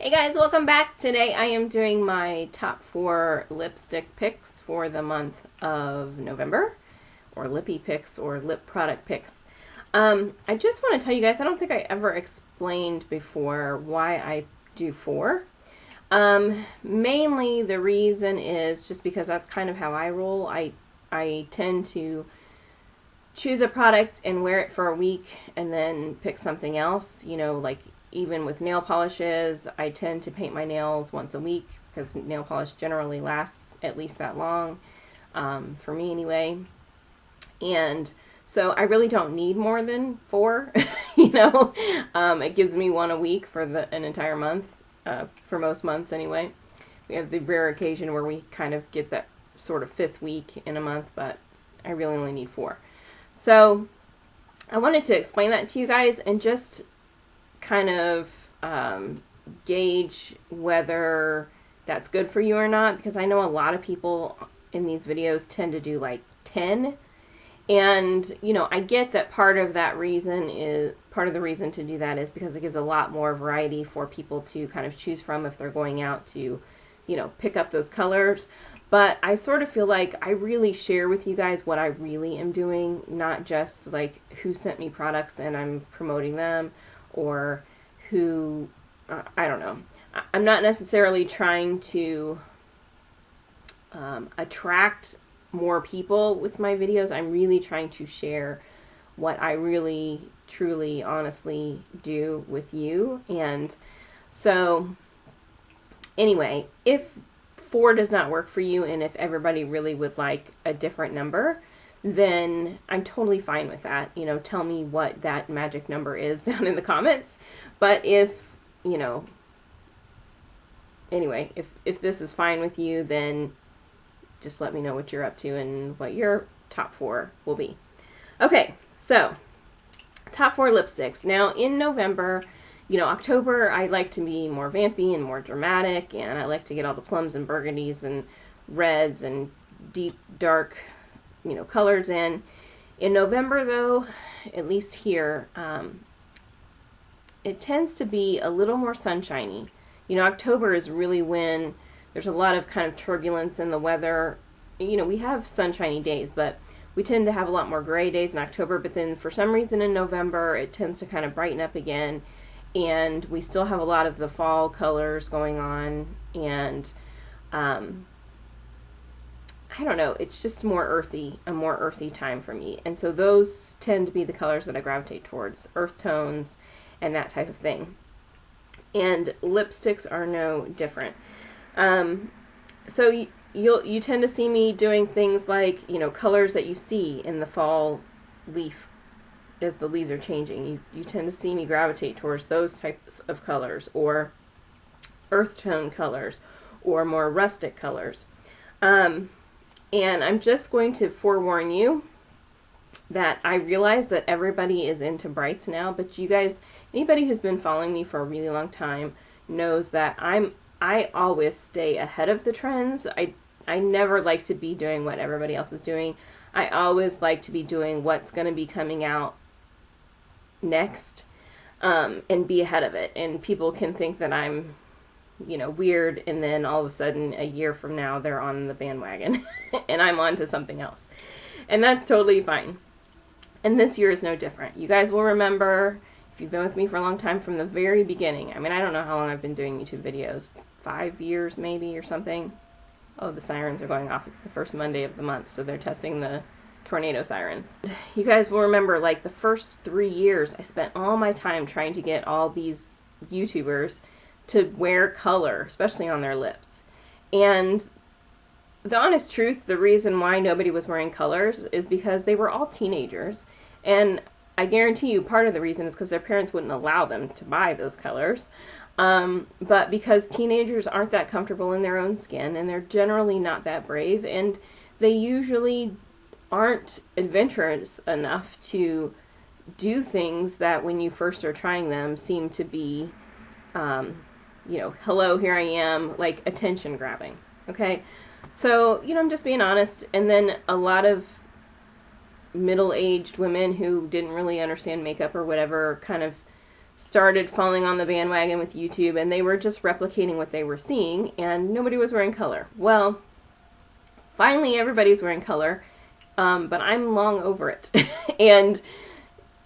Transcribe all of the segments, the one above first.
Hey guys, welcome back. Today I am doing my top 4 lipstick picks for the month of November, or lippy picks, or lip product picks. I just want to tell you guys, I don't think I ever explained before why I do 4. Mainly the reason is just because that's kind of how I roll. I tend to choose a product and wear it for a week and then pick something else, you know, like even with nail polishes, I tend to paint my nails once a week because nail polish generally lasts at least that long, for me anyway. And so I really don't need more than 4, you know. It gives me 1 a week for an entire month, for most months anyway. We have the rare occasion where we kind of get that sort of 5th week in a month, but I really only need 4. So I wanted to explain that to you guys and just kind of gauge whether that's good for you or not, because I know a lot of people in these videos tend to do like 10, and you know, I get that part of the reason to do that is because it gives a lot more variety for people to kind of choose from if they're going out to, you know, pick up those colors. But I sort of feel like I really share with you guys what I really am doing, not just like who sent me products and I'm promoting them, or who, I don't know. I'm not necessarily trying to attract more people with my videos. I'm really trying to share what I really, truly, honestly do with you. And so, anyway, if 4 does not work for you, and if everybody really would like a different number, then I'm totally fine with that. You know, tell me what that magic number is down in the comments. But if, you know, anyway, if this is fine with you, then just let me know what you're up to and what your top 4 will be. Okay, so top 4 lipsticks. Now in November, you know, October, I like to be more vampy and more dramatic, and I like to get all the plums and burgundies and reds and deep, dark, you know, colors in. In November, though, at least here, it tends to be a little more sunshiny. You know, October is really when there's a lot of kind of turbulence in the weather. You know, we have sunshiny days, but we tend to have a lot more gray days in October, but then for some reason in November, it tends to kind of brighten up again, and we still have a lot of the fall colors going on, and I don't know, it's just more earthy, a more earthy time for me. And so those tend to be the colors that I gravitate towards, earth tones and that type of thing. And lipsticks are no different. So you tend to see me doing things like, you know, colors that you see in the fall leaf as the leaves are changing. You tend to see me gravitate towards those types of colors, or earth tone colors, or more rustic colors. And I'm just going to forewarn you that I realize that everybody is into brights now, but you guys, anybody who's been following me for a really long time knows that I always stay ahead of the trends. I never like to be doing what everybody else is doing. I always like to be doing what's going to be coming out next, and be ahead of it. And people can think that I'm, you know, weird, and then all of a sudden a year from now they're on the bandwagon and I'm on to something else, and that's totally fine. And this year is no different. You guys will remember, if you've been with me for a long time, from the very beginning. I mean, I don't know how long I've been doing YouTube videos, 5 years maybe or something. Oh, the sirens are going off. It's the first Monday of the month, so they're testing the tornado sirens. You guys will remember, like, the first 3 years I spent all my time trying to get all these YouTubers to wear color, especially on their lips. And the honest truth, the reason why nobody was wearing colors is because they were all teenagers, and I guarantee you part of the reason is because their parents wouldn't allow them to buy those colors, but because teenagers aren't that comfortable in their own skin, and they're generally not that brave, and they usually aren't adventurous enough to do things that when you first are trying them seem to be, you know, hello, here I am, like attention grabbing, okay? So, you know, I'm just being honest. And then a lot of middle-aged women who didn't really understand makeup or whatever kind of started falling on the bandwagon with YouTube, and they were just replicating what they were seeing, and nobody was wearing color. Well, finally everybody's wearing color, but I'm long over it. And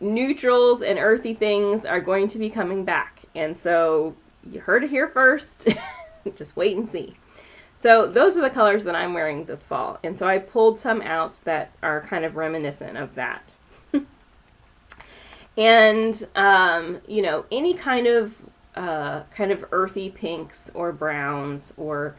neutrals and earthy things are going to be coming back. And so you heard it here first. Just wait and see. So those are the colors that I'm wearing this fall. And so I pulled some out that are kind of reminiscent of that. And, you know, any kind of earthy pinks or browns or,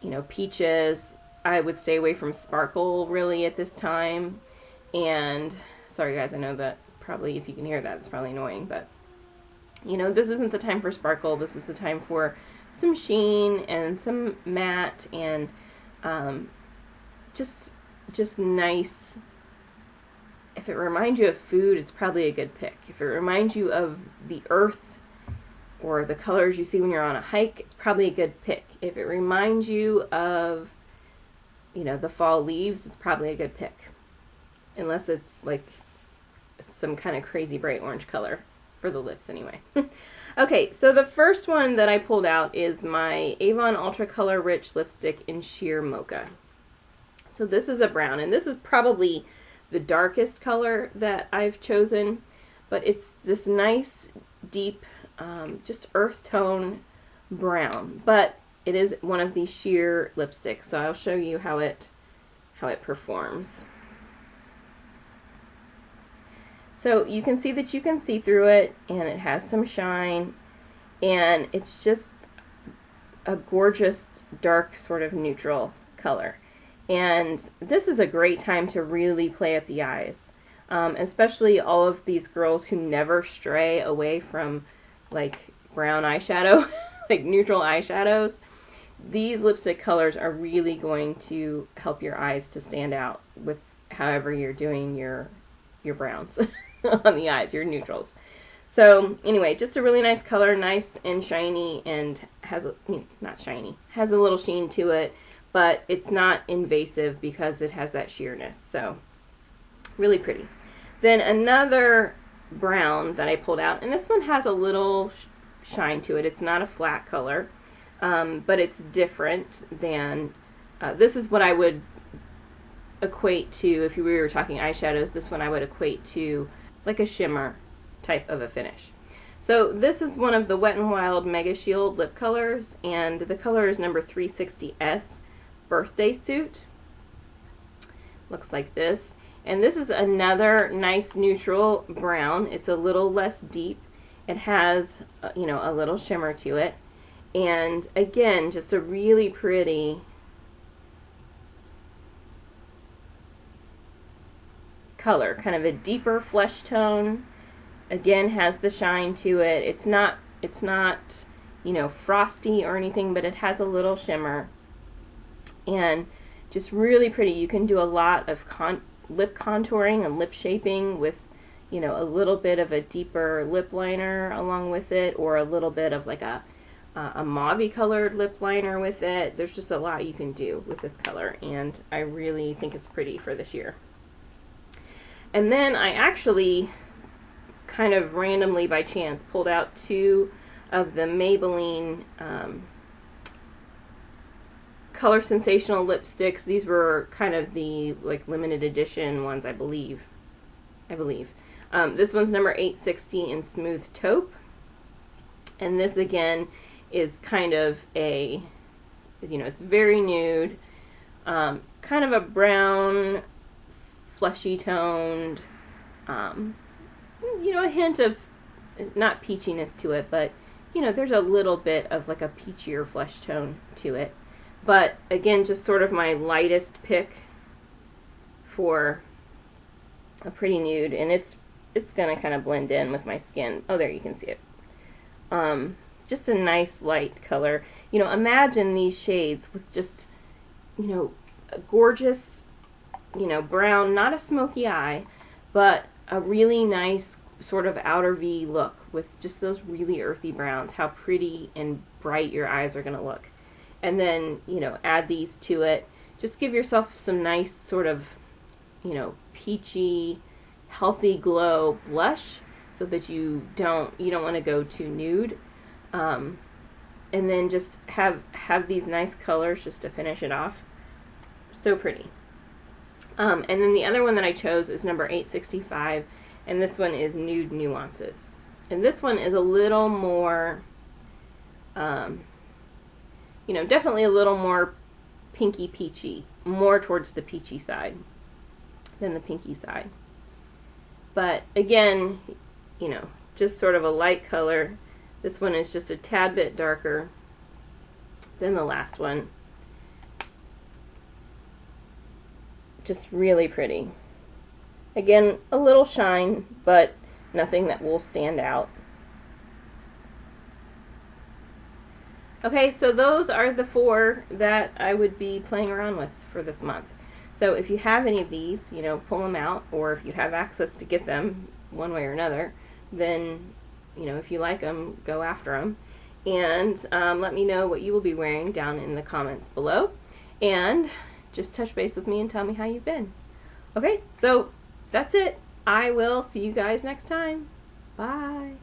you know, peaches. I would stay away from sparkle really at this time. And sorry guys, I know that probably if you can hear that, it's probably annoying, but you know, this isn't the time for sparkle. This is the time for some sheen and some matte and just nice. If it reminds you of food, it's probably a good pick. If it reminds you of the earth or the colors you see when you're on a hike, it's probably a good pick. If it reminds you of, you know, the fall leaves, it's probably a good pick. Unless it's like some kind of crazy bright orange color for the lips anyway. Okay, so the first one that I pulled out is my Avon Ultra Color Rich Lipstick in Sheer Mocha. So this is a brown, and this is probably the darkest color that I've chosen, but it's this nice, deep, just earth tone brown, but it is one of these sheer lipsticks, so I'll show you how it performs. So you can see that you can see through it, and it has some shine, and it's just a gorgeous dark sort of neutral color. And this is a great time to really play at the eyes, especially all of these girls who never stray away from like brown eyeshadow, like neutral eyeshadows. These lipstick colors are really going to help your eyes to stand out with however you're doing your browns on the eyes, your neutrals. So anyway, just a really nice color, nice and shiny, and has a, not shiny, has a little sheen to it, but it's not invasive because it has that sheerness. So really pretty. Then another brown that I pulled out, and this one has a little shine to it. It's not a flat color, but it's different than, this is what I would equate to, if we were talking eyeshadows, this one I would equate to like a shimmer type of a finish. So this is one of the Wet n Wild Mega Shield lip colors, and the color is number 360S Birthday Suit. Looks like this. And this is another nice neutral brown. It's a little less deep. It has, you know, a little shimmer to it. And again, just a really pretty color, kind of a deeper flesh tone. Again, has the shine to it. It's not, you know, frosty or anything, but it has a little shimmer. And just really pretty. You can do a lot of lip contouring and lip shaping with, you know, a little bit of a deeper lip liner along with it, or a little bit of like a mauve-y colored lip liner with it. There's just a lot you can do with this color, and I really think it's pretty for this year. And then I actually, kind of randomly by chance, pulled out two of the Maybelline Color Sensational lipsticks. These were kind of the like limited edition ones, I believe. This one's number 860 in Smooth Taupe, and this again is kind of a, you know, it's very nude, kind of a brown, fleshy toned, you know, a hint of, not peachiness to it, but, you know, there's a little bit of like a peachier flesh tone to it. But again, just sort of my lightest pick for a pretty nude, and it's gonna kind of blend in with my skin. Oh, there you can see it. Just a nice light color. You know, imagine these shades with just, you know, a gorgeous, you know, brown, not a smoky eye, but a really nice sort of outer V look with just those really earthy browns. How pretty and bright your eyes are gonna look. And then, you know, add these to it. Just give yourself some nice sort of, you know, peachy, healthy glow blush. so that you don't want to go too nude. And then just have these nice colors just to finish it off. So pretty. And then the other one that I chose is number 865, and this one is Nude Nuances. And this one is a little more, definitely a little more pinky peachy, more towards the peachy side than the pinky side. But again, just sort of a light color. This one is just a tad bit darker than the last one. Just really pretty. Again, a little shine, but nothing that will stand out. Okay, so those are the 4 that I would be playing around with for this month. So if you have any of these, pull them out, or if you have access to get them one way or another, then, if you like them, go after them. And let me know what you will be wearing down in the comments below. And just touch base with me and tell me how you've been. Okay, so that's it. I will see you guys next time. Bye.